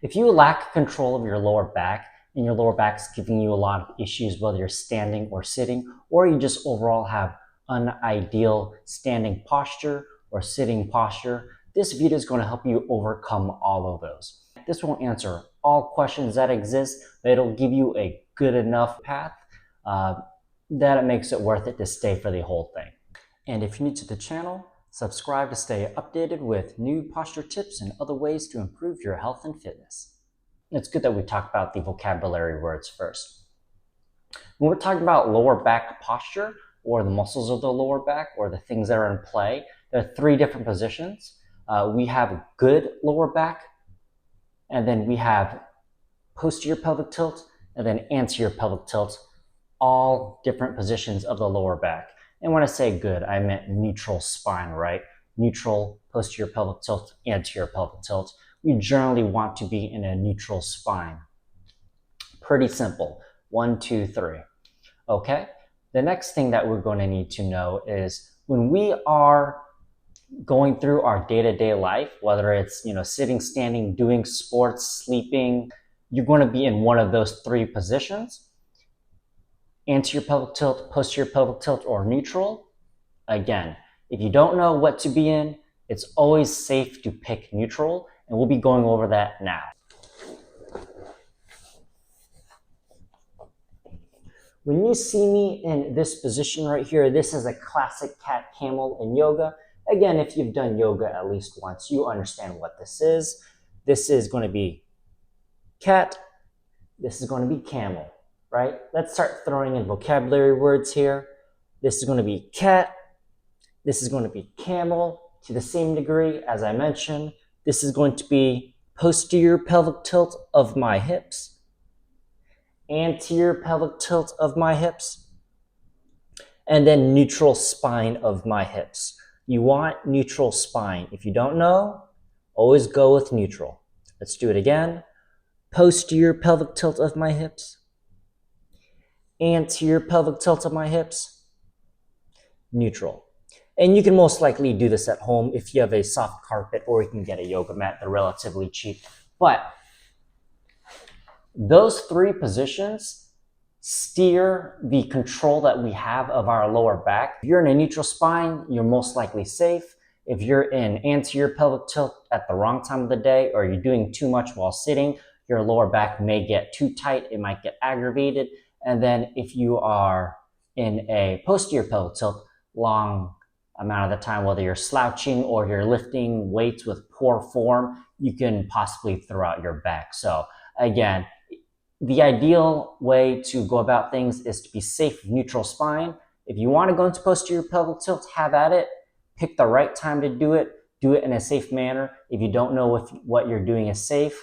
If you lack control of your lower back and your lower back's giving you a lot of issues, whether you're standing or sitting, or you just overall have unideal standing posture or sitting posture, this video is going to help you overcome all of those. This won't answer all questions that exist, but it'll give you a good enough path that it makes it worth it to stay for the whole thing. And if you're new to the channel, subscribe to stay updated with new posture tips and other ways to improve your health and fitness. It's good that we talk about the vocabulary words first. When we're talking about lower back posture, or the muscles of the lower back, or the things that are in play, there are three different positions. We have good lower back, and then we have posterior pelvic tilt, and then anterior pelvic tilt, all different positions of the lower back. And when I say good, I meant neutral spine, right? Neutral, posterior pelvic tilt, anterior pelvic tilt. We generally want to be in a neutral spine. Pretty simple. 1, 2, 3. Okay? The next thing that we're going to need to know is when we are going through our day-to-day life, whether it's sitting, standing, doing sports, sleeping, you're going to be in one of those three positions. Anterior pelvic tilt, posterior pelvic tilt, or neutral. Again, if you don't know what to be in, it's always safe to pick neutral, and we'll be going over that now. When you see me in this position right here, this is a classic cat camel in yoga. Again, if you've done yoga at least once, you understand what this is. This is going to be cat, this is going to be camel. Right? Let's start throwing in vocabulary words here. This is going to be cat. This is going to be camel to the same degree as I mentioned. This is going to be posterior pelvic tilt of my hips, anterior pelvic tilt of my hips, and then neutral spine of my hips. You want neutral spine. If you don't know, always go with neutral. Let's do it again. Posterior pelvic tilt of my hips, anterior pelvic tilt of my hips, neutral. And you can most likely do this at home if you have a soft carpet, or you can get a yoga mat. They're relatively cheap. But those three positions steer the control that we have of our lower back. If you're in a neutral spine, you're most likely safe. If you're in anterior pelvic tilt at the wrong time of the day, or you're doing too much while sitting, your lower back may get too tight. It might get aggravated. And then if you are in a posterior pelvic tilt, long amount of the time, whether you're slouching or you're lifting weights with poor form, you can possibly throw out your back. So again, the ideal way to go about things is to be safe, neutral spine. If you want to go into posterior pelvic tilt, have at it. Pick the right time to do it. Do it in a safe manner. If you don't know if what you're doing is safe,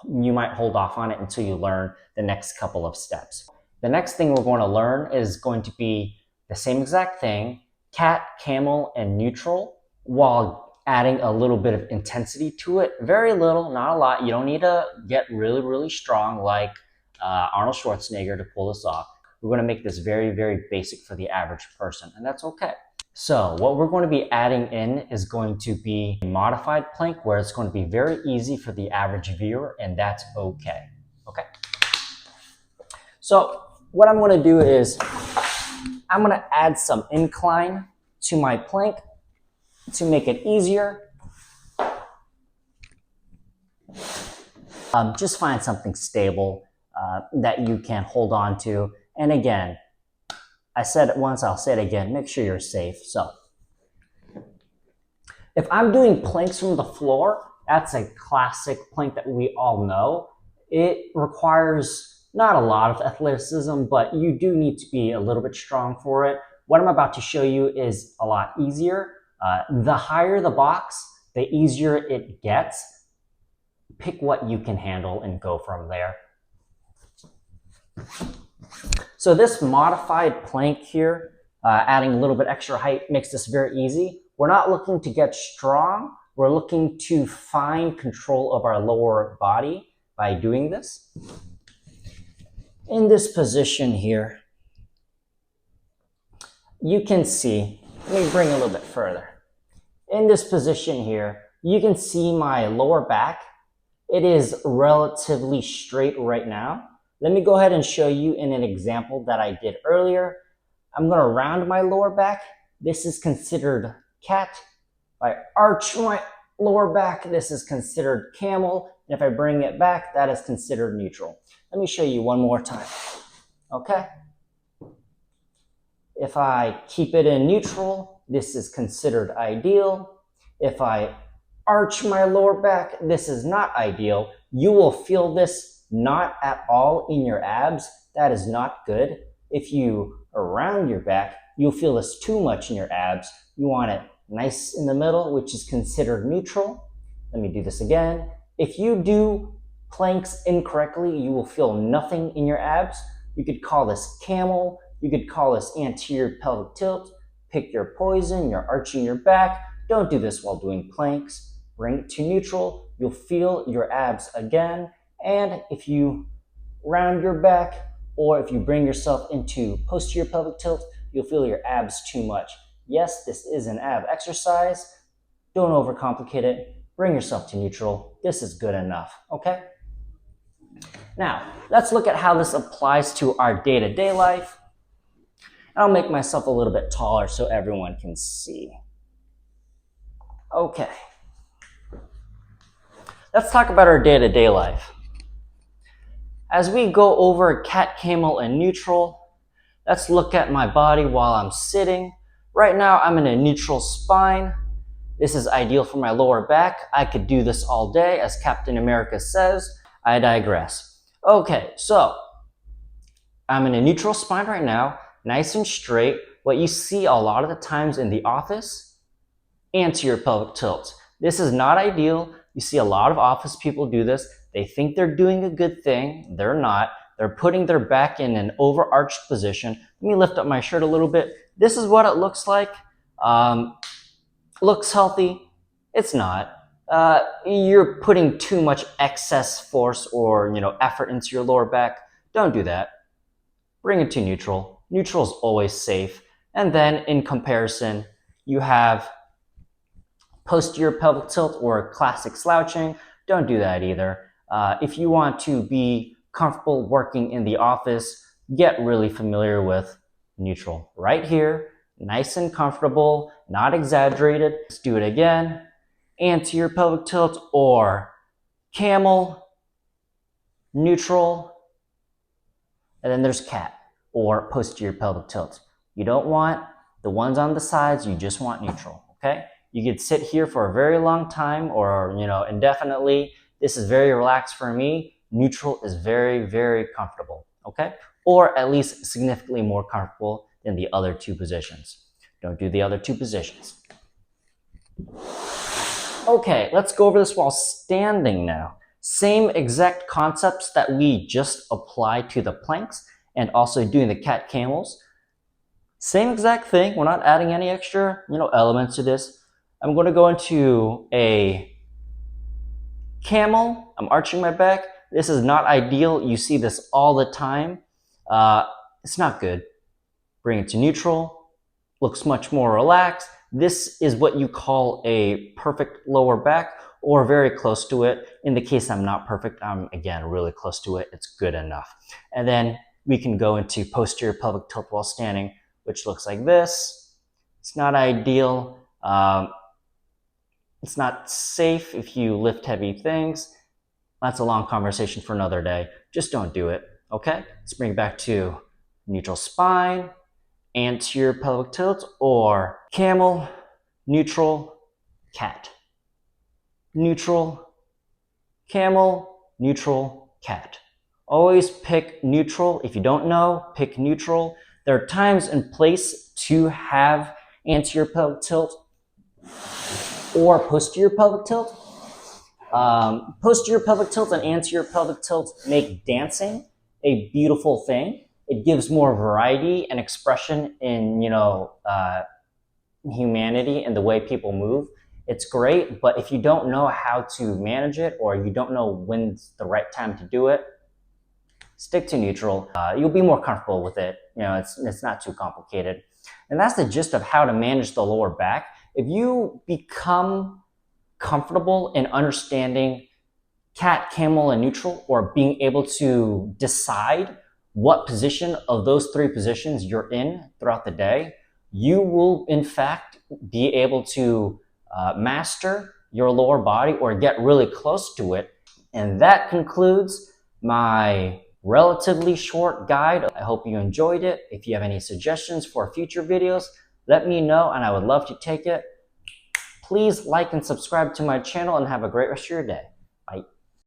you might hold off on it until you learn the next couple of steps. The next thing we're going to learn is going to be the same exact thing, cat, camel, and neutral, while adding a little bit of intensity to it. Very little, not a lot. You don't need to get really, really strong like Arnold Schwarzenegger to pull this off. We're going to make this very, very basic for the average person, and that's okay. So what we're going to be adding in is going to be a modified plank, where it's going to be very easy for the average viewer, and that's okay. Okay. So what I'm going to do is I'm going to add some incline to my plank to make it easier. Just find something stable that you can hold on to. And again, I said it once, I'll say it again, make sure you're safe. So if I'm doing planks from the floor, that's a classic plank that we all know. It requires not a lot of athleticism, but you do need to be a little bit strong for it. What I'm about to show you is a lot easier. The higher the box, the easier it gets. Pick what you can handle and go from there. So this modified plank here, adding a little bit extra height, makes this very easy. We're not looking to get strong. We're looking to find control of our lower body by doing this. In this position here, you can see, let me bring a little bit further. In this position here, you can see my lower back it is relatively straight right now. Let me go ahead and show you in an example that I did earlier. I'm going to round my lower back. This is considered cat. If I arch my lower back, this is considered camel. And if I bring it back, that is considered neutral. Let me show you one more time. Okay? If I keep it in neutral, this is considered ideal. If I arch my lower back, this is not ideal. You will feel this not at all in your abs. That is not good. If you round your back, you'll feel this too much in your abs. You want it nice in the middle, which is considered neutral. Let me do this again. If you do planks incorrectly, you will feel nothing in your abs. You could call this camel. You could call this anterior pelvic tilt. Pick your poison. You're arching your back. Don't do this while doing planks. Bring it to neutral. You'll feel your abs again. And if you round your back, or if you bring yourself into posterior pelvic tilt, you'll feel your abs too much. Yes, this is an ab exercise. Don't overcomplicate it. Bring yourself to neutral. This is good enough, okay? Now, let's look at how this applies to our day-to-day life. I'll make myself a little bit taller so everyone can see. Okay. Let's talk about our day-to-day life. As we go over cat, camel, and neutral, let's look at my body while I'm sitting. Right now, I'm in a neutral spine. This is ideal for my lower back. I could do this all day, as Captain America says. I digress. Okay, so I'm in a neutral spine right now, nice and straight. What you see a lot of the times in the office, anterior pelvic tilt. This is not ideal. You see a lot of office people do this. They think they're doing a good thing. They're not. They're putting their back in an overarched position. Let me lift up my shirt a little bit. This is what it looks like. Looks healthy. It's not. You're putting too much excess force or effort into your lower back. Don't do that. Bring it to neutral. Neutral is always safe. And then in comparison, you have posterior pelvic tilt or classic slouching. Don't do that either. If you want to be comfortable working in the office, get really familiar with neutral. Right here, nice and comfortable, not exaggerated. Let's do it again. Anterior pelvic tilt or camel, neutral, and then there's cat or posterior pelvic tilt. You don't want the ones on the sides, you just want neutral, okay? You could sit here for a very long time or, indefinitely. This is very relaxed for me. Neutral is very, very comfortable, okay? Or at least significantly more comfortable than the other two positions. Don't do the other two positions. Okay, let's go over this while standing now. Same exact concepts that we just applied to the planks and also doing the cat camels. Same exact thing. We're not adding any extra, elements to this. I'm going to go into a camel. I'm arching my back. This is not ideal. You see this all the time. It's not good. Bring it to neutral. Looks much more relaxed. This is what you call a perfect lower back or very close to it. In the case I'm not perfect, I'm again really close to it. It's good enough. And then we can go into posterior pelvic tilt while standing, which looks like this. It's not ideal. It's not safe if you lift heavy things. That's a long conversation for another day. Just don't do it, okay? Let's bring it back to neutral spine, anterior pelvic tilt, or camel, neutral, cat. Neutral, camel, neutral, cat. Always pick neutral. If you don't know, pick neutral. There are times and place to have anterior pelvic tilt or posterior pelvic tilt. Posterior pelvic tilt and anterior pelvic tilt make dancing a beautiful thing. It gives more variety and expression in, humanity and the way people move. It's great, but if you don't know how to manage it or you don't know when's the right time to do it, stick to neutral. You'll be more comfortable with it. It's not too complicated. And that's the gist of how to manage the lower back. If you become comfortable in understanding cat, camel, and neutral, or being able to decide what position of those three positions you're in throughout the day, you will in fact be able to master your lower body or get really close to it. And that concludes my relatively short guide. I hope you enjoyed it. If you have any suggestions for future videos, let me know and I would love to take it. Please like and subscribe to my channel and have a great rest of your day.